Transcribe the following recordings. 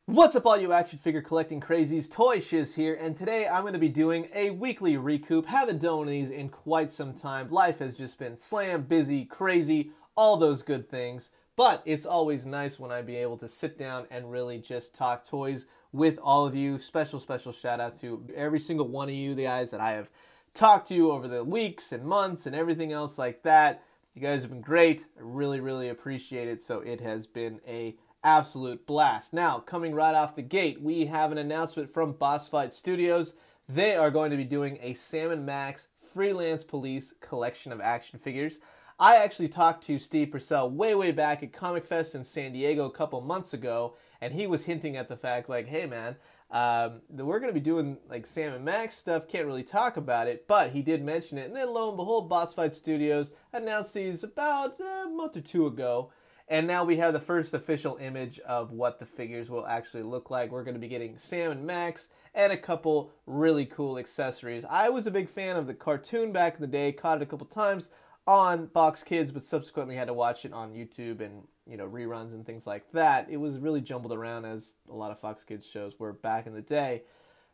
What's up all you action figure collecting crazies, Toy Shiz here, and today I'm going to be doing a weekly recoup. Haven't done one of these in quite some time. Life has just been slam, busy, crazy, all those good things. But it's always nice when I be able to sit down and really just talk toys with all of you. Special shout out to every single one of you, the guys that I have talked to over the weeks and months and everything else like that. You guys have been great. I really appreciate it. So it has been a absolute blast. Now, coming right off the gate, we have an announcement from Boss Fight Studios. They are going to be doing a Sam & Max Freelance Police collection of action figures. I actually talked to Steve Purcell way back at Comic Fest in San Diego a couple months ago, and he was hinting at the fact like, hey man, we're going to be doing like Sam & Max stuff, can't really talk about it, but he did mention it, and then lo and behold, Boss Fight Studios announced these about a month or two ago. And now we have the first official image of what the figures will actually look like. We're going to be getting Sam & Max and a couple really cool accessories. I was a big fan of the cartoon back in the day, caught it a couple times on Fox Kids, but subsequently had to watch it on YouTube and, you know, reruns and things like that. It was really jumbled around, as a lot of Fox Kids shows were back in the day.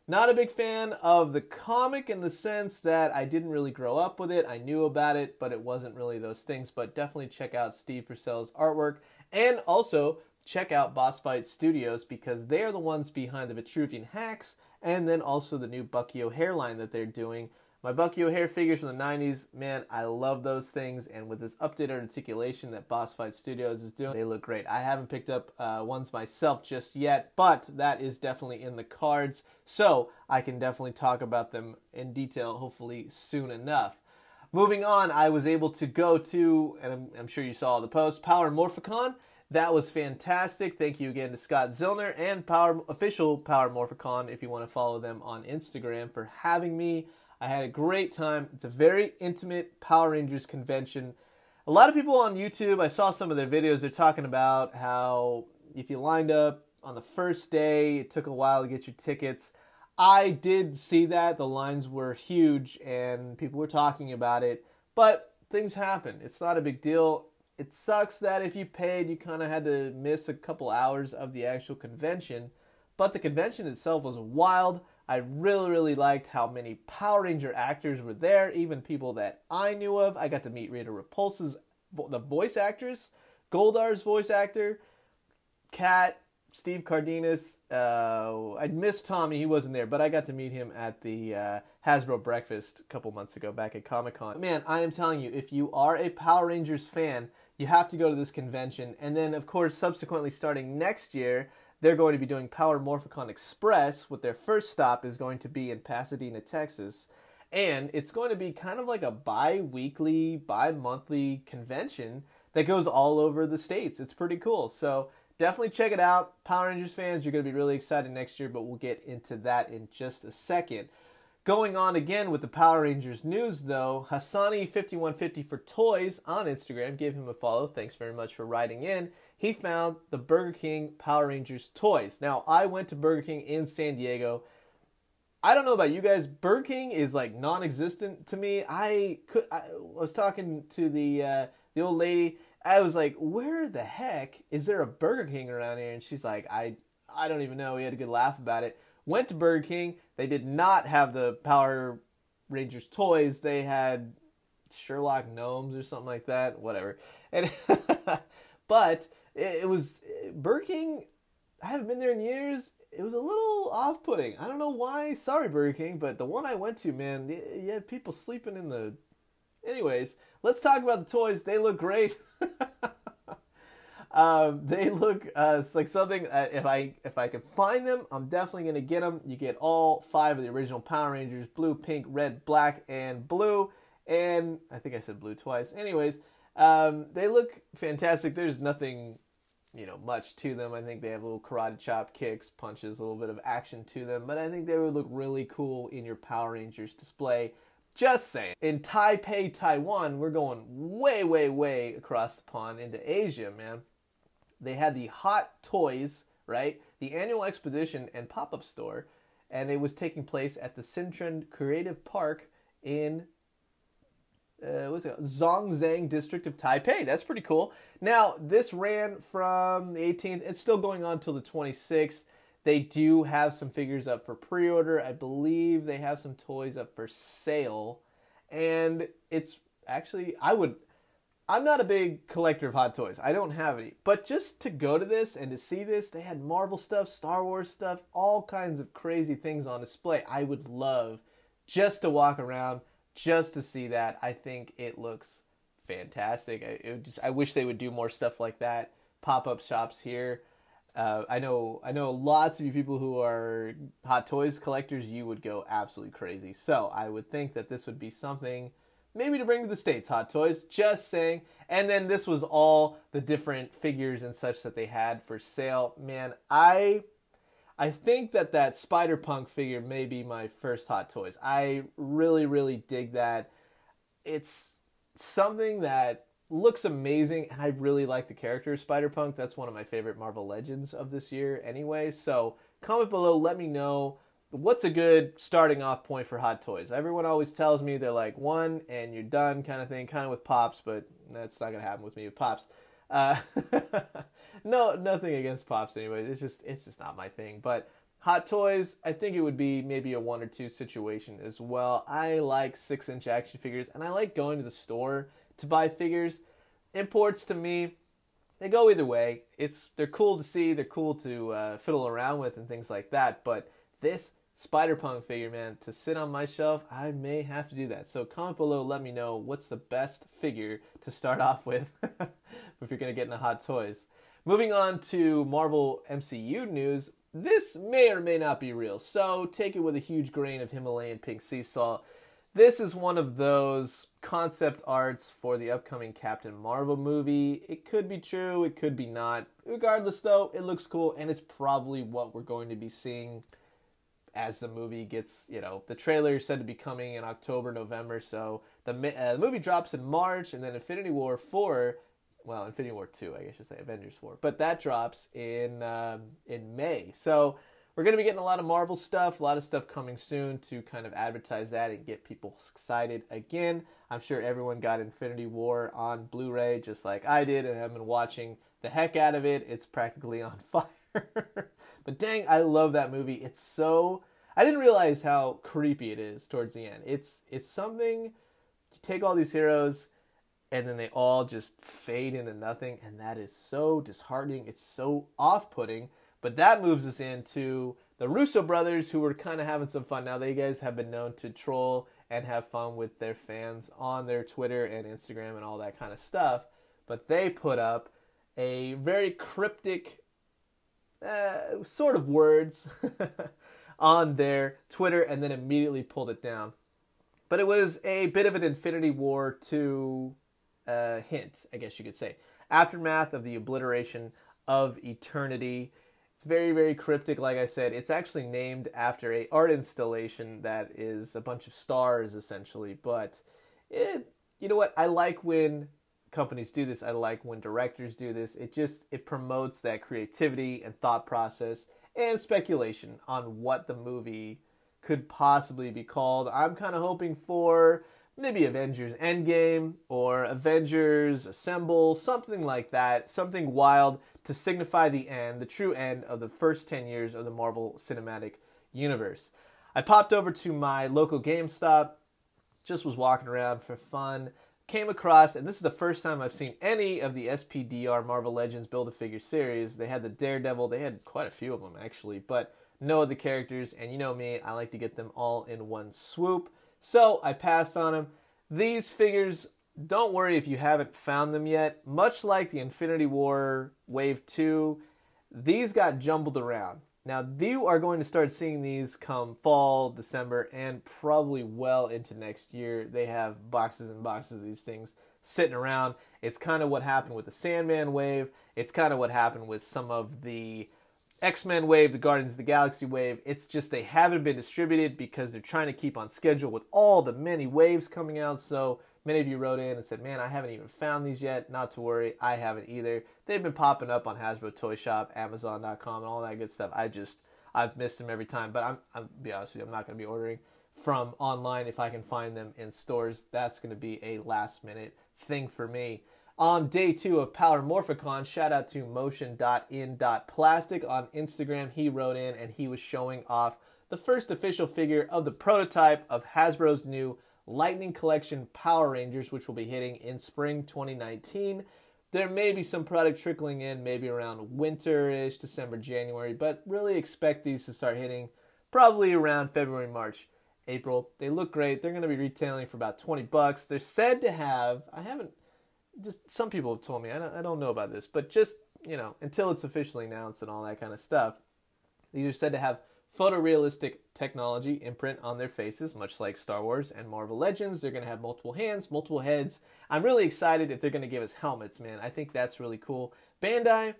Not a big fan of the comic in the sense that I didn't really grow up with it. I knew about it, but it wasn't really those things. But definitely check out Steve Purcell's artwork. And also check out Boss Fight Studios because they are the ones behind the Vitruvian Hacks and then also the new Bucky O'Hare line that they're doing. My Bucky O'Hare figures from the 90s, man, I love those things. And with this updated articulation that Boss Fight Studios is doing, they look great. I haven't picked up ones myself just yet, but that is definitely in the cards. So I can definitely talk about them in detail, hopefully soon enough. Moving on, I was able to go to, and I'm sure you saw the post, Power Morphicon. That was fantastic. Thank you again to Scott Zillner and official Power Morphicon, if you want to follow them on Instagram, for having me. I had a great time. It's a very intimate Power Rangers convention. A lot of people on YouTube, I saw some of their videos, they're talking about how if you lined up on the first day, it took a while to get your tickets. I did see that. The lines were huge and people were talking about it, but things happen. It's not a big deal. It sucks that if you paid, you kind of had to miss a couple hours of the actual convention, but the convention itself was wild. I really liked how many Power Ranger actors were there, even people that I knew of. I got to meet Rita Repulsa's, the voice actress, Goldar's voice actor, Kat, Steve Cardenas. I missed Tommy, he wasn't there, but I got to meet him at the Hasbro breakfast a couple months ago back at Comic-Con. Man, I am telling you, if you are a Power Rangers fan, you have to go to this convention. And then, of course, subsequently starting next year, they're going to be doing Power Morphicon Express, with their first stop is going to be in Pasadena, Texas. And it's going to be kind of like a bi-weekly, bi-monthly convention that goes all over the states. It's pretty cool. So definitely check it out. Power Rangers fans, you're going to be really excited next year, but we'll get into that in just a second. Going on again with the Power Rangers news, though, Hassani5150 for Toys on Instagram, give him a follow. Thanks very much for writing in. He found the Burger King Power Rangers toys. Now, I went to Burger King in San Diego. I don't know about you guys. Burger King is like non-existent to me. I was talking to the old lady. I was like, where the heck is there a Burger King around here? And she's like, I don't even know. We had a good laugh about it. Went to Burger King. They did not have the Power Rangers toys. They had Sherlock Gnomes or something like that. Whatever. And but it was Burger King. I haven't been there in years. It was a little off-putting. I don't know why. Sorry, Burger King, but the one I went to, man, you had people sleeping in the... Anyways, let's talk about the toys. They look great. They look like something. If I can find them, I'm definitely gonna get them. You get all 5 of the original Power Rangers: blue, pink, red, black, and blue. And I think I said blue twice. Anyways, they look fantastic. There's nothing, much to them. I think they have little karate chop, kicks, punches, a little bit of action to them. But I think they would look really cool in your Power Rangers display. Just saying. In Taipei, Taiwan, we're going way across the pond into Asia, man. They had the Hot Toys, right? The annual exposition and pop-up store. And it was taking place at the Sintrend Creative Park in Zhongzheng district of Taipei. That's pretty cool. Now, this ran from the 18th. It's still going on till the 26th. They do have some figures up for pre-order. I believe they have some toys up for sale. And it's actually, I'm not a big collector of Hot Toys. I don't have any. But just to go to this and to see this, they had Marvel stuff, Star Wars stuff, all kinds of crazy things on display. I would love just to walk around, just to see that. I think it looks fantastic. I wish they would do more stuff like that. Pop-up shops here. I know lots of you people who are Hot Toys collectors, you would go absolutely crazy. So I would think that this would be something maybe to bring to the States, Hot Toys, just saying. And then this was all the different figures and such that they had for sale. Man, I think that Spider-Punk figure may be my first Hot Toys. I really, really dig that. It's something that looks amazing, and I really like the character of Spider-Punk. That's one of my favorite Marvel Legends of this year anyway. So comment below, let me know what's a good starting off point for Hot Toys. Everyone always tells me they're like one and you're done kind of thing, kind of with Pops, but that's not going to happen with me with Pops. No, nothing against Pops anyway. It's just not my thing. But Hot Toys, I think it would be maybe a 1 or 2 situation as well. I like 6-inch action figures, and I like going to the store to buy figures. Imports to me, they go either way. They're cool to see, they're cool to fiddle around with and things like that. But this Spider-Punk figure, man, to sit on my shelf, I may have to do that. So comment below, let me know what's the best figure to start off with if you're going to get into Hot Toys. Moving on to Marvel MCU news, this may or may not be real, so take it with a huge grain of Himalayan pink sea salt. This is one of those concept arts for the upcoming Captain Marvel movie. It could be true, it could be not. Regardless though, it looks cool, and it's probably what we're going to be seeing as the movie gets, the trailer is said to be coming in October, November, so the movie drops in March, and then Infinity War 4, well, Infinity War 2, I guess I should say, Avengers 4, but that drops in May. So we're going to be getting a lot of Marvel stuff, a lot of stuff coming soon to kind of advertise that and get people excited again. I'm sure everyone got Infinity War on Blu-ray just like I did, and I've been watching the heck out of it. It's practically on fire. But dang, I love that movie. It's so... I didn't realize how creepy it is towards the end. It's something... You take all these heroes, and then they all just fade into nothing, and that is so disheartening. It's so off-putting. But that moves us into the Russo brothers, who were kind of having some fun. Now, they guys have been known to troll and have fun with their fans on their Twitter and Instagram and all that kind of stuff. But they put up a very cryptic sort of words on their Twitter and then immediately pulled it down. But it was a bit of an Infinity War 2 hint, I guess you could say. Aftermath of the obliteration of eternity. It's very, very cryptic, like I said. It's actually named after an art installation that is a bunch of stars, essentially. But, you know what? I like when companies do this. I like when directors do this. It promotes that creativity and thought process and speculation on what the movie could possibly be called. I'm kind of hoping for maybe Avengers Endgame or Avengers Assemble, something like that, something wild to signify the end, the true end of the first 10 years of the Marvel Cinematic Universe. I popped over to my local GameStop, just was walking around for fun, came across, and this is the first time I've seen any of the SPDR Marvel Legends Build-A-Figure series. They had the Daredevil, they had quite a few of them actually, but no other characters, and you know me, I like to get them all in one swoop. So I passed on them. These figures, don't worry if you haven't found them yet. Much like the Infinity War Wave 2, these got jumbled around. Now, you are going to start seeing these come fall, December, and probably well into next year. They have boxes and boxes of these things sitting around. It's kind of what happened with the Sandman Wave. It's kind of what happened with some of the X-Men Wave, the Guardians of the Galaxy Wave. It's just they haven't been distributed because they're trying to keep on schedule with all the many waves coming out. So many of you wrote in and said, man, I haven't even found these yet. Not to worry, I haven't either. They've been popping up on Hasbro Toy Shop, Amazon.com, and all that good stuff. I've missed them every time, but I'm be honest with you, I'm not going to be ordering from online if I can find them in stores. That's going to be a last minute thing for me. On day 2 of Power Morphicon, shout out to motion.in.plastic on Instagram. He wrote in and he was showing off the first official figure of the prototype of Hasbro's new Lightning Collection Power Rangers, which will be hitting in spring 2019. There may be some product trickling in maybe around winter-ish, December, January, but really expect these to start hitting probably around February, March, April. They look great. They're going to be retailing for about 20 bucks. They're said to have, just some people have told me, I don't know about this, but just, until it's officially announced and all that kind of stuff, these are said to have photorealistic technology imprint on their faces, much like Star Wars and Marvel Legends. They're going to have multiple hands, multiple heads. I'm really excited if they're going to give us helmets, man. I think that's really cool. Bandai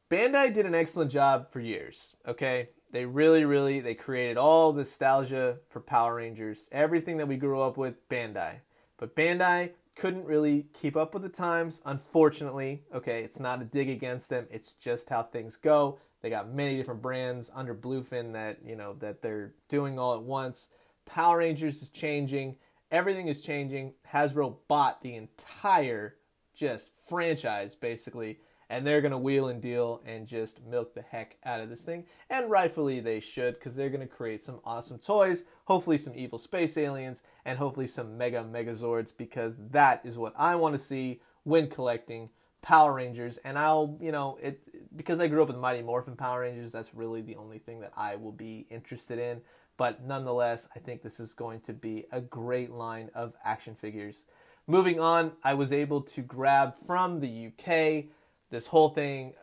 did an excellent job for years, okay? They really, they created all the nostalgia for Power Rangers. Everything that we grew up with, Bandai. But Bandai couldn't really keep up with the times, unfortunately. Okay, it's not a dig against them. It's just how things go. They got many different brands under Bluefin that, that they're doing all at once. Power Rangers is changing. Everything is changing. Hasbro bought the entire just franchise, basically, and they're going to wheel and deal and just milk the heck out of this thing. And rightfully they should, because they're going to create some awesome toys, hopefully some evil space aliens, and hopefully some Megazords, because that is what I want to see when collecting Power Rangers. And because I grew up with Mighty Morphin Power Rangers, that's really the only thing that I will be interested in. But nonetheless, I think this is going to be a great line of action figures. Moving on, I was able to grab from the UK this whole thing.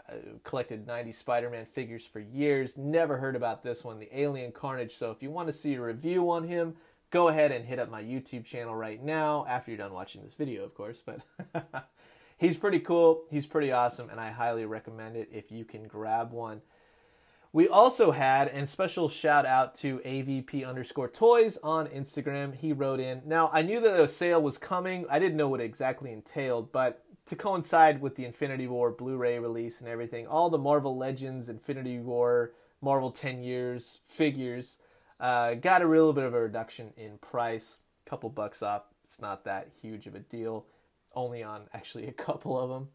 Collected 90 Spider-Man figures for years. Never heard about this one, the Alien Carnage. So if you want to see a review on him, go ahead and hit up my YouTube channel right now, after you're done watching this video, of course. But he's pretty cool. He's pretty awesome, and I highly recommend it if you can grab one. We also had, and special shout out to AVP_toys on Instagram. He wrote in. Now, I knew that a sale was coming. I didn't know what it exactly entailed, but to coincide with the Infinity War Blu-ray release and everything, all the Marvel Legends, Infinity War, Marvel 10 Years figures got a little bit of a reduction in price. A couple bucks off. It's not that huge of a deal. Only on actually a couple of them.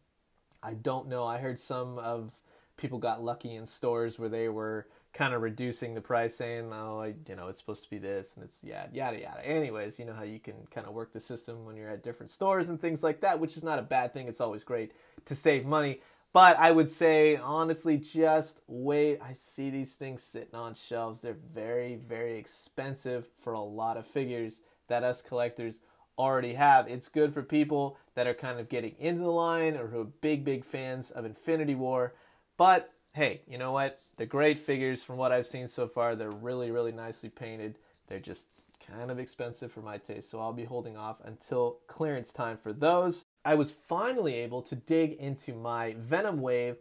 I don't know. I heard some of people got lucky in stores where they were kind of reducing the price, saying, oh, it's supposed to be this, and it's yada, yada. Anyways, you know how you can kind of work the system when you're at different stores and things like that, which is not a bad thing. It's always great to save money. But I would say, honestly, just wait. I see these things sitting on shelves. They're very, very expensive for a lot of figures that us collectors already have. It's good for people that are kind of getting into the line or who are big fans of Infinity War. But hey, you know what? They're great figures from what I've seen so far. They're really, really nicely painted. They're just kind of expensive for my taste, so I'll be holding off until clearance time for those. I was finally able to dig into my Venom Wave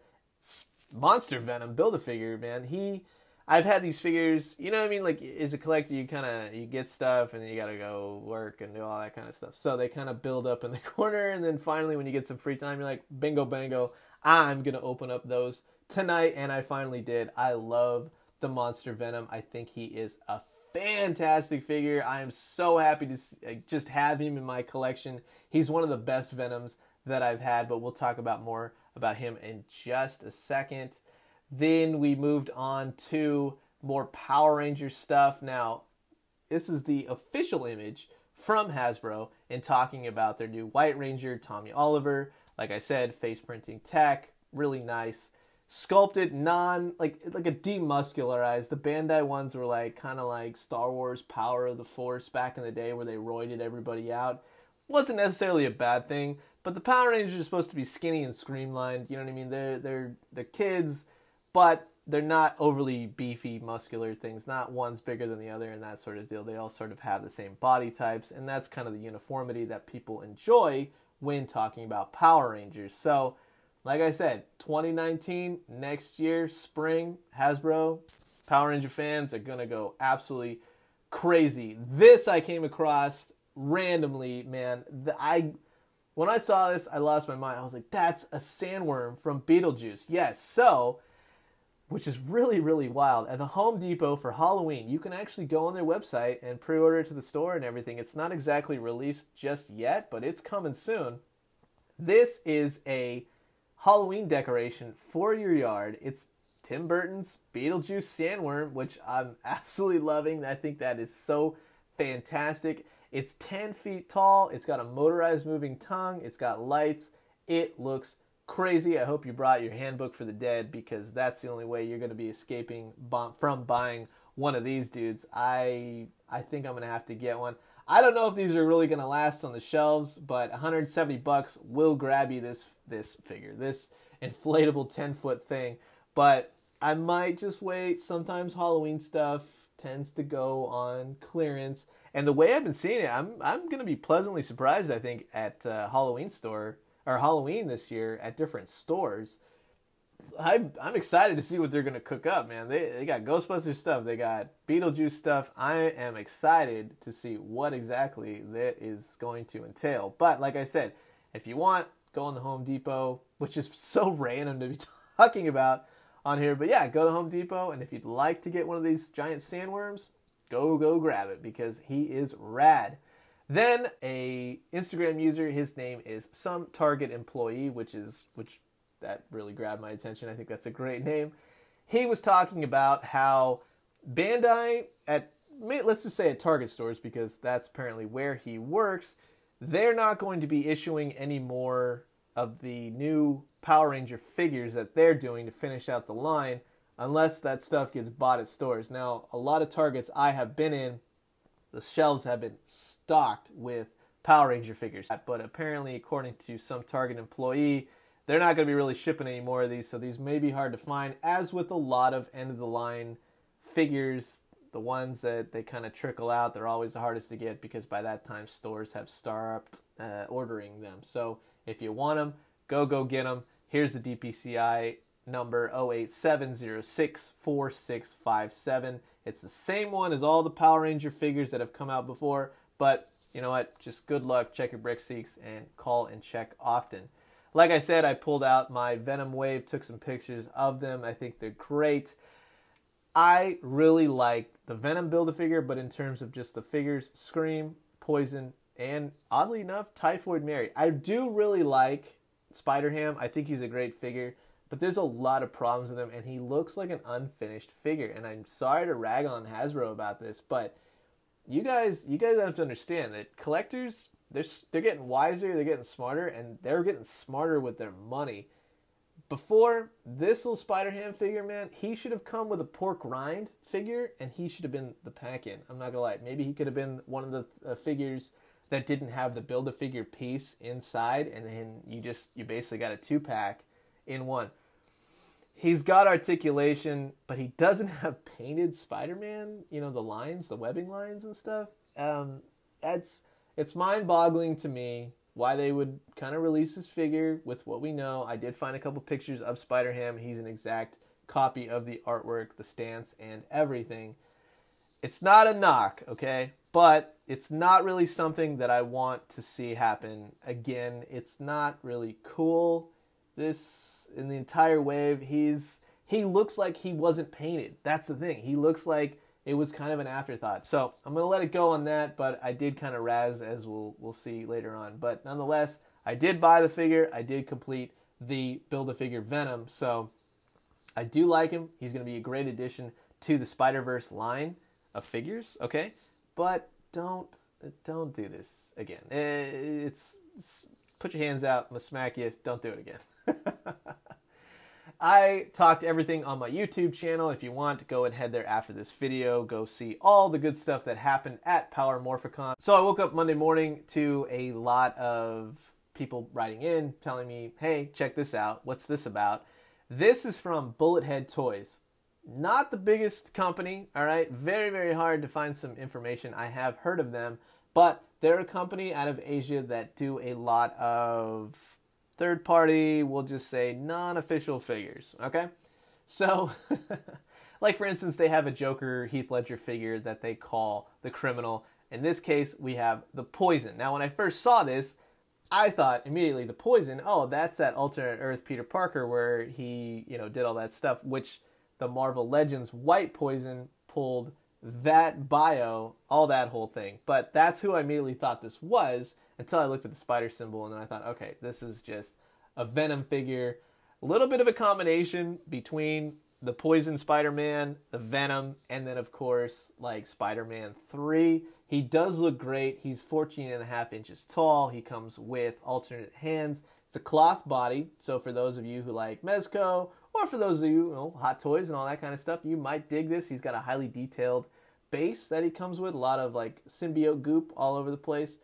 Monster Venom Build-A-Figure, man. I've had these figures, you know what I mean? Like, as a collector, you get stuff and then you gotta go work and do all that kind of stuff. So they kind of build up in the corner, and then finally when you get some free time, you're like, bingo bango, I'm gonna open up those tonight, and I finally did. I love the Monster Venom. I think he is a fantastic figure. I am so happy to just have him in my collection. He's one of the best Venoms that I've had, but we'll talk about more about him in just a second. Then we moved on to more Power Ranger stuff. Now, this is the official image from Hasbro in talking about their new White Ranger, Tommy Oliver. Like I said, face printing tech, really nice. Sculpted, like a demuscularized. The Bandai ones were kind of like Star Wars Power of the Force back in the day, where they roided everybody out. Wasn't necessarily a bad thing, but the Power Rangers are supposed to be skinny and streamlined. You know what I mean? They're kids, but they're not overly beefy, muscular things. Not one's bigger than the other and that sort of deal. They all sort of have the same body types, and that's kind of the uniformity that people enjoy when talking about Power Rangers. So, like I said, 2019, next year, spring, Hasbro, Power Ranger fans are going to go absolutely crazy. This I came across randomly, man. When I saw this, I lost my mind. I was like, that's a sandworm from Beetlejuice. Yes, so, which is really, really wild. At the Home Depot for Halloween, you can actually go on their website and pre-order it to the store and everything. It's not exactly released just yet, but it's coming soon. This is a Halloween decoration for your yard. It's Tim Burton's Beetlejuice sandworm, which I'm absolutely loving. I think that is so fantastic. It's 10 feet tall. It's got a motorized moving tongue. It's got lights. It looks crazy. I hope you brought your handbook for the dead, because that's the only way you're going to be escaping from buying one of these dudes. I think I'm going to have to get one. I don't know if these are really going to last on the shelves, but 170 bucks will grab you this figure, this inflatable 10-foot thing. But I might just wait. Sometimes Halloween stuff tends to go on clearance, and the way I've been seeing it, I'm going to be pleasantly surprised, I think, at Halloween this year at different stores. I'm excited to see what they're going to cook up, man. They got Ghostbusters stuff. They got Beetlejuice stuff. I am excited to see what exactly that is going to entail. But like I said, if you want, go on the Home Depot, which is so random to be talking about on here. But yeah, go to Home Depot, and if you'd like to get one of these giant sandworms, go grab it, because he is rad. Then a Instagram user, his name is Some Target Employee, which that really grabbed my attention. I think that's a great name. He was talking about how Bandai, let's just say at Target stores, because that's apparently where he works, they're not going to be issuing any more of the new Power Ranger figures that they're doing to finish out the line, unless that stuff gets bought at stores. Now, a lot of Targets I have been in, the shelves have been stocked with Power Ranger figures. But apparently, according to Some Target Employee, they're not going to be really shipping any more of these, so these may be hard to find. As with a lot of end-of-the-line figures, the ones that they kind of trickle out, they're always the hardest to get, because by that time, stores have stopped ordering them. So if you want them, go get them. Here's the DPCI number 087064657. It's the same one as all the Power Ranger figures that have come out before, but you know what? Just good luck, check your brick seeks, and call and check often. Like I said, I pulled out my Venom wave, took some pictures of them. I think they're great. I really like the Venom Build-A-Figure, but in terms of just the figures, Scream, Poison, and oddly enough, Typhoid Mary. I do really like Spider-Ham. I think he's a great figure, but there's a lot of problems with him, and he looks like an unfinished figure. And I'm sorry to rag on Hasbro about this, but you guys have to understand that collectors, they're getting wiser, they're getting smarter, and they're getting smarter with their money. Before, this little Spider-Ham figure, man, he should have come with a pork rind figure, and he should have been the pack-in. I'm not gonna lie. Maybe he could have been one of the figures that didn't have the Build-A-Figure piece inside, and then you basically got a 2-pack in one. He's got articulation, but he doesn't have painted Spider-Man, the lines, the webbing lines and stuff. It's mind-boggling to me why they would kind of release this figure with what we know. I did find a couple pictures of Spider-Ham. He's an exact copy of the artwork, the stance, and everything. It's not a knock, okay? But it's not really something that I want to see happen again. It's not really cool. This, in the entire wave, he looks like he wasn't painted. That's the thing. He looks like it was kind of an afterthought. So I'm going to let it go on that, but I did kind of razz, as we'll see later on. But nonetheless, I did buy the figure. I did complete the Build-A-Figure Venom. So I do like him. He's going to be a great addition to the Spider-Verse line of figures, okay? But don't do this again. It's put your hands out. I'm going to smack you. Don't do it again. I talked everything on my YouTube channel. If you want to go and head there after this video, go see all the good stuff that happened at Power Morphicon. So I woke up Monday morning to a lot of people writing in, telling me, hey, check this out. What's this about? This is from Bullet Head Toys. Not the biggest company, all right? Very, very hard to find some information. I have heard of them, but they're a company out of Asia that do a lot of third party, we'll just say non-official figures, okay? So, like for instance, they have a Joker Heath Ledger figure that they call the Criminal. In this case, we have the Poison. Now, when I first saw this, I thought immediately the Poison, oh, that's that alternate Earth Peter Parker where he, did all that stuff, which the Marvel Legends White Poison pulled that bio, all that whole thing. But that's who I immediately thought this was until I looked at the spider symbol, and then I thought, okay, this is just a Venom figure. A little bit of a combination between the Poison Spider-Man, the Venom, and then, of course, like Spider-Man 3. He does look great. He's 14.5 inches tall. He comes with alternate hands. It's a cloth body, so for those of you who like Mezco, or for those of you, Hot Toys and all that kind of stuff, you might dig this. He's got a highly detailed base that he comes with, a lot of like symbiote goop all over the place.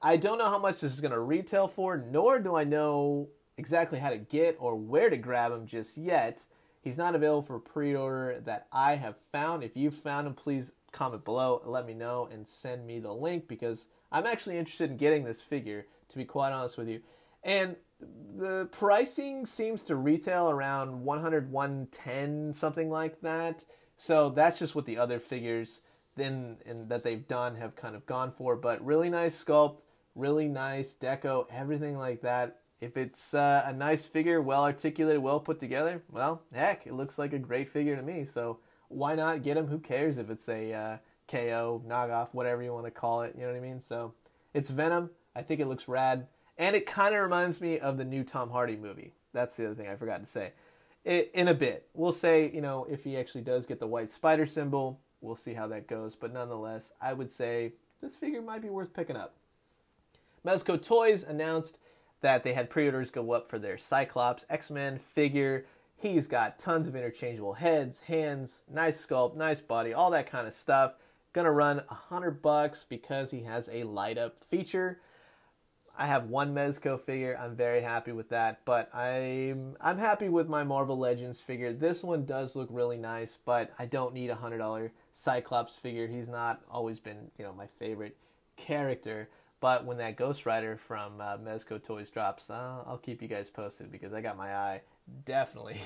I don't know how much this is going to retail for, nor do I know exactly how to get or where to grab him just yet. He's not available for pre-order that I have found. If you've found him, please comment below and let me know and send me the link, because I'm actually interested in getting this figure, to be quite honest with you. And the pricing seems to retail around 100, 110, something like that. So that's just what the other figures that they've done have kind of gone for. But really nice sculpt, really nice deco, everything like that. If it's a nice figure, well articulated, well put together, well, heck, it looks like a great figure to me. So why not get him? Who cares if it's a KO, knockoff, whatever you want to call it, you know what I mean? So it's Venom. I think it looks rad. And it kind of reminds me of the new Tom Hardy movie. That's the other thing I forgot to say. In a bit. We'll say, if he actually does get the white spider symbol, we'll see how that goes. But nonetheless, I would say this figure might be worth picking up. Mezco Toys announced that they had pre-orders go up for their Cyclops X-Men figure. He's got tons of interchangeable heads, hands, nice sculpt, nice body, all that kind of stuff. Gonna run $100 because he has a light-up feature. I have one Mezco figure. I'm very happy with that, but I'm happy with my Marvel Legends figure. This one does look really nice, but I don't need a $100 Cyclops figure. He's not always been, my favorite character. But when that Ghost Rider from Mezco Toys drops, I'll keep you guys posted, because I got my eye definitely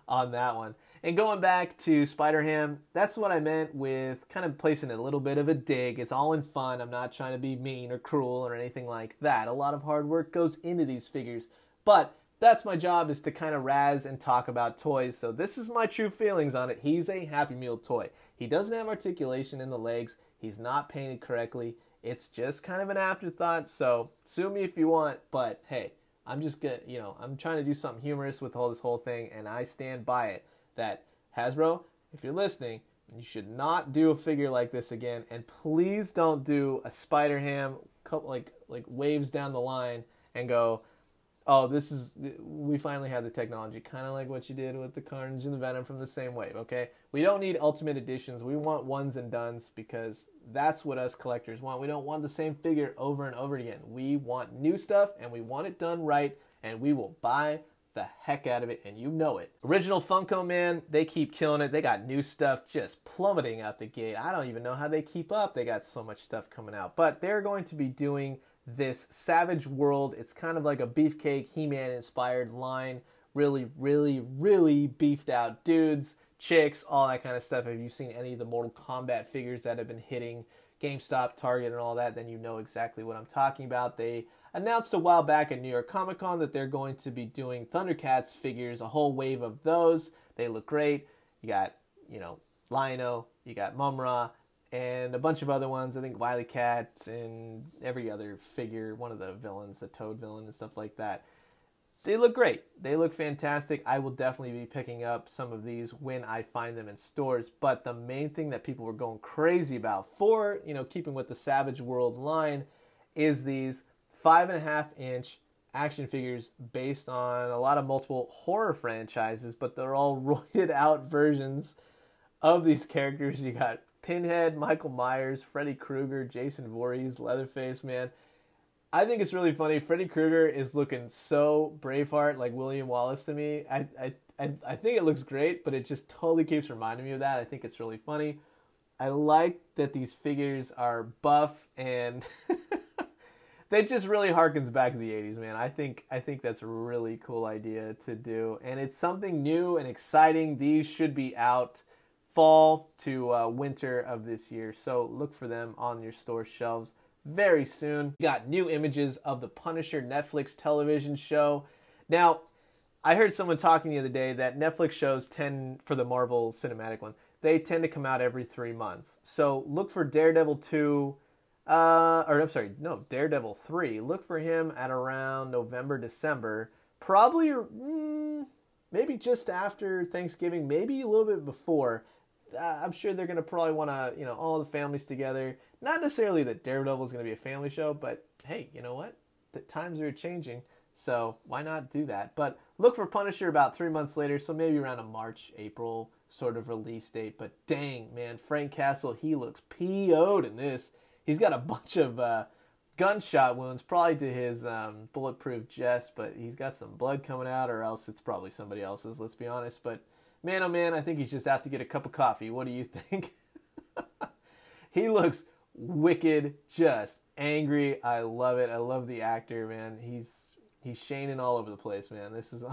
on that one. And going back to Spider-Ham, that's what I meant with kind of placing a little bit of a dig. It's all in fun. I'm not trying to be mean or cruel or anything like that. A lot of hard work goes into these figures. But that's my job, is to kind of razz and talk about toys. So this is my true feelings on it. He's a Happy Meal toy. He doesn't have articulation in the legs. He's not painted correctly. It's just kind of an afterthought. So sue me if you want. But hey, I'm just good. I'm trying to do something humorous with this whole thing, and I stand by it. That Hasbro, if you're listening, you should not do a figure like this again, and please don't do a Spider-Ham like waves down the line and go, oh, we finally have the technology, kind of like what you did with the Carnage and the Venom from the same wave, okay? We don't need Ultimate Editions. We want ones and dones, because that's what us collectors want. We don't want the same figure over and over again. We want new stuff, and we want it done right, and we will buy the heck out of it, and you know it. Original Funko, man, they keep killing it. They got new stuff just plummeting out the gate. I don't even know how they keep up. They got so much stuff coming out. But they're going to be doing this Savage World. It's kind of like a Beefcake, He-Man inspired line. Really, really, really beefed out dudes, chicks, all that kind of stuff. If you've seen any of the Mortal Kombat figures that have been hitting GameStop, Target, and all that, then you know exactly what I'm talking about. They announced a while back at New York Comic Con that they're going to be doing Thundercats figures, a whole wave of those. They look great. You got, Lion-O, you got Mumra, and a bunch of other ones. I think Wily Cat and every other figure, one of the villains, the Toad villain and stuff like that. They look great. They look fantastic. I will definitely be picking up some of these when I find them in stores. But the main thing that people were going crazy about for, keeping with the Savage World line is these 5.5-inch action figures based on a lot of multiple horror franchises, but they're all roided out versions of these characters. You got Pinhead, Michael Myers, Freddy Krueger, Jason Voorhees, Leatherface, man. I think it's really funny. Freddy Krueger is looking so Braveheart, like William Wallace to me. I think it looks great, but it just totally keeps reminding me of that. I think it's really funny. I like that these figures are buff, and that just really harkens back to the 80s, man. I think that's a really cool idea to do, and it's something new and exciting. These should be out fall to winter of this year, so look for them on your store shelves very soon. We got new images of the Punisher Netflix television show. Now, I heard someone talking the other day that Netflix shows tend, for the Marvel cinematic one, they tend to come out every 3 months. So look for Daredevil 2, Daredevil 3. Look for him at around November, December. Probably, maybe just after Thanksgiving, maybe a little bit before. I'm sure they're going to probably want to, all the families together. Not necessarily that Daredevil is going to be a family show, but hey, you know what? The times are changing, so why not do that? But look for Punisher about 3 months later, so maybe around a March, April sort of release date. But dang, man, Frank Castle, he looks PO'd in this. He's got a bunch of gunshot wounds, probably to his bulletproof vest, but he's got some blood coming out, or else it's probably somebody else's, let's be honest. But man, oh man, I think he's just out to get a cup of coffee. What do you think? He looks wicked, just angry. I love it. I love the actor, man. He's Shaneing all over the place, man. This is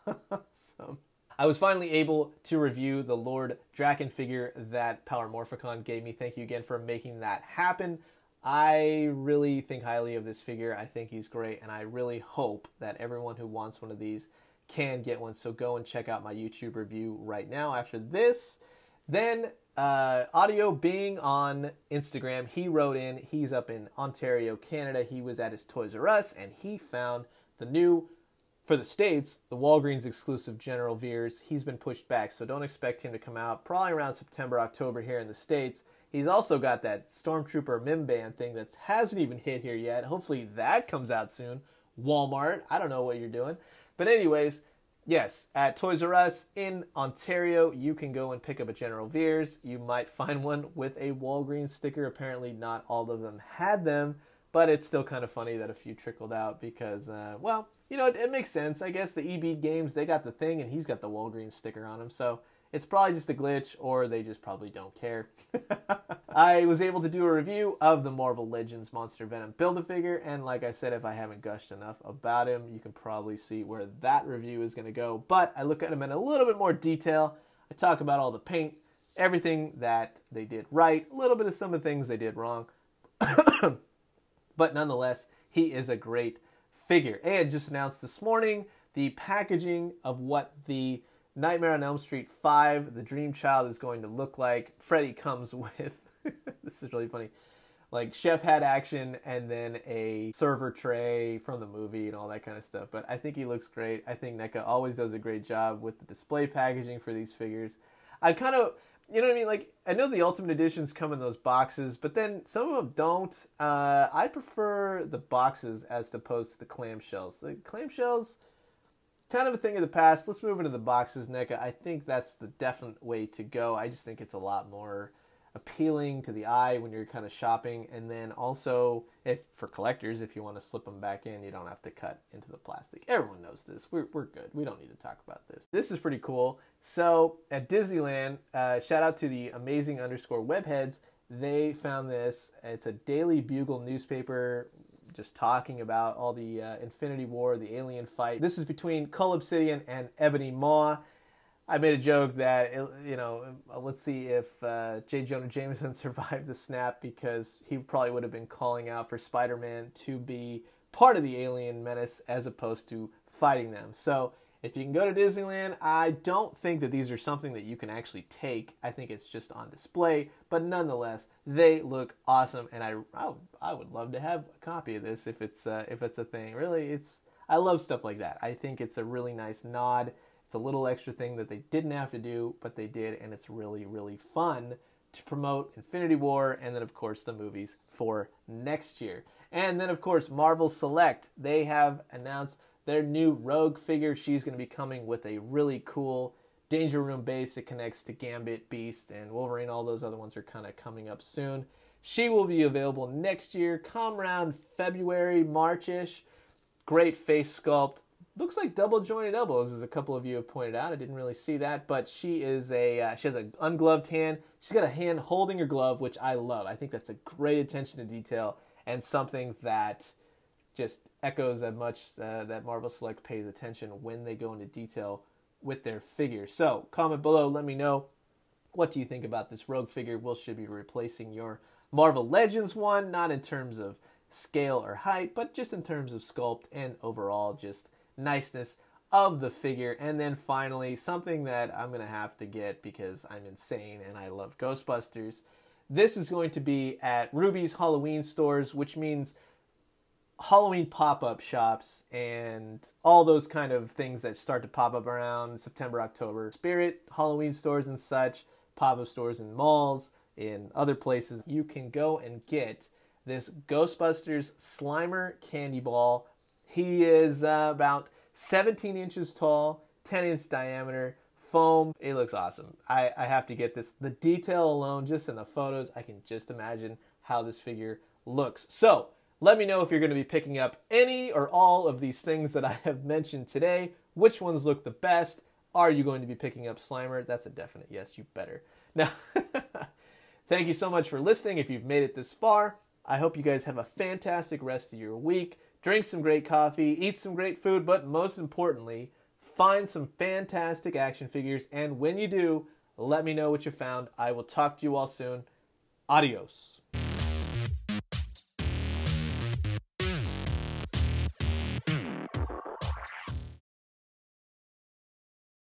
awesome. I was finally able to review the Lord Draken figure that Power Morphicon gave me. Thank you again for making that happen. I really think highly of this figure. I think he's great, and I really hope that everyone who wants one of these can get one. So go and check out my YouTube review right now after this. Then Audio Being on Instagram, he wrote in, he's up in Ontario, Canada. He was at his Toys R Us, and he found the new, for the States, the Walgreens exclusive General Veers. He's been pushed back, so don't expect him to come out probably around September, October here in the States. He's also got that Stormtrooper Mimband thing that hasn't even hit here yet. Hopefully that comes out soon. Walmart, I don't know what you're doing. But anyways, yes, at Toys R Us in Ontario, you can go and pick up a General Veers. You might find one with a Walgreens sticker. Apparently not all of them had them, but it's still kind of funny that a few trickled out because, well, it makes sense. I guess the EB Games, they got the thing and he's got the Walgreens sticker on him, so it's probably just a glitch, or they just probably don't care. I was able to do a review of the Marvel Legends Monster Venom Build-A-Figure, and like I said, if I haven't gushed enough about him, you can probably see where that review is going to go. But I look at him in a little bit more detail. I talk about all the paint, everything that they did right, a little bit of some of the things they did wrong. But nonetheless, he is a great figure. And just announced this morning the packaging of what the Nightmare on Elm Street 5, the Dream Child, is going to look like. Freddy comes with, this is really funny, like chef hat action and then a server tray from the movie and all that kind of stuff. But I think he looks great. I think Neca always does a great job with the display packaging for these figures. I kind of, you know what I mean? Like, I know the Ultimate Editions come in those boxes, but then some of them don't. I prefer the boxes as opposed to the clamshells. The clamshells, kind of a thing of the past. Let's move into the boxes, Neca. I think that's the definite way to go. I just think it's a lot more appealing to the eye when you're kind of shopping. And then also, if for collectors, if you want to slip them back in, you don't have to cut into the plastic. Everyone knows this. We're good. We don't need to talk about this. This is pretty cool. So at Disneyland, shout out to the amazing_webheads. They found this. It's a Daily Bugle newspaper just talking about all the Infinity War, the alien fight. This is between Cull Obsidian and Ebony Maw. I made a joke that, let's see if J. Jonah Jameson survived the snap, because he probably would have been calling out for Spider-Man to be part of the alien menace as opposed to fighting them. So if you can go to Disneyland, I don't think that these are something that you can actually take. I think it's just on display, but nonetheless, they look awesome, and I would love to have a copy of this if it's a thing. Really, I love stuff like that. I think it's a really nice nod. It's a little extra thing that they didn't have to do, but they did, and it's really, really fun to promote Infinity War, and then, of course, the movies for next year. And then, of course, Marvel Select. They have announced their new Rogue figure. She's going to be coming with a really cool Danger Room base. It connects to Gambit, Beast, and Wolverine. All those other ones are kind of coming up soon. She will be available next year, come around February, March-ish. Great face sculpt. Looks like double jointed elbows, as a couple of you have pointed out. I didn't really see that, but she has an ungloved hand. She's got a hand holding her glove, which I love. I think that's a great attention to detail and something that just echoes as much that Marvel Select pays attention when they go into detail with their figures. So comment below, let me know, what do you think about this Rogue figure? Will she be replacing your Marvel Legends one? Not in terms of scale or height, but just in terms of sculpt and overall just niceness of the figure. And then finally, something that I'm going to have to get because I'm insane and I love Ghostbusters. This is going to be at Ruby's Halloween stores, which means Halloween pop-up shops and all those kind of things that start to pop up around September, October. Spirit, Halloween stores and such, pop-up stores in malls, in other places. You can go and get this Ghostbusters Slimer candy ball. He is about 17 inches tall, 10-inch diameter, foam. It looks awesome. I have to get this. The detail alone, just in the photos, I can just imagine how this figure looks. So, let me know if you're going to be picking up any or all of these things that I have mentioned today. Which ones look the best? Are you going to be picking up Slimer? That's a definite yes, you better. Now, thank you so much for listening if you've made it this far. I hope you guys have a fantastic rest of your week. Drink some great coffee, eat some great food, but most importantly, find some fantastic action figures. And when you do, let me know what you found. I will talk to you all soon. Adios.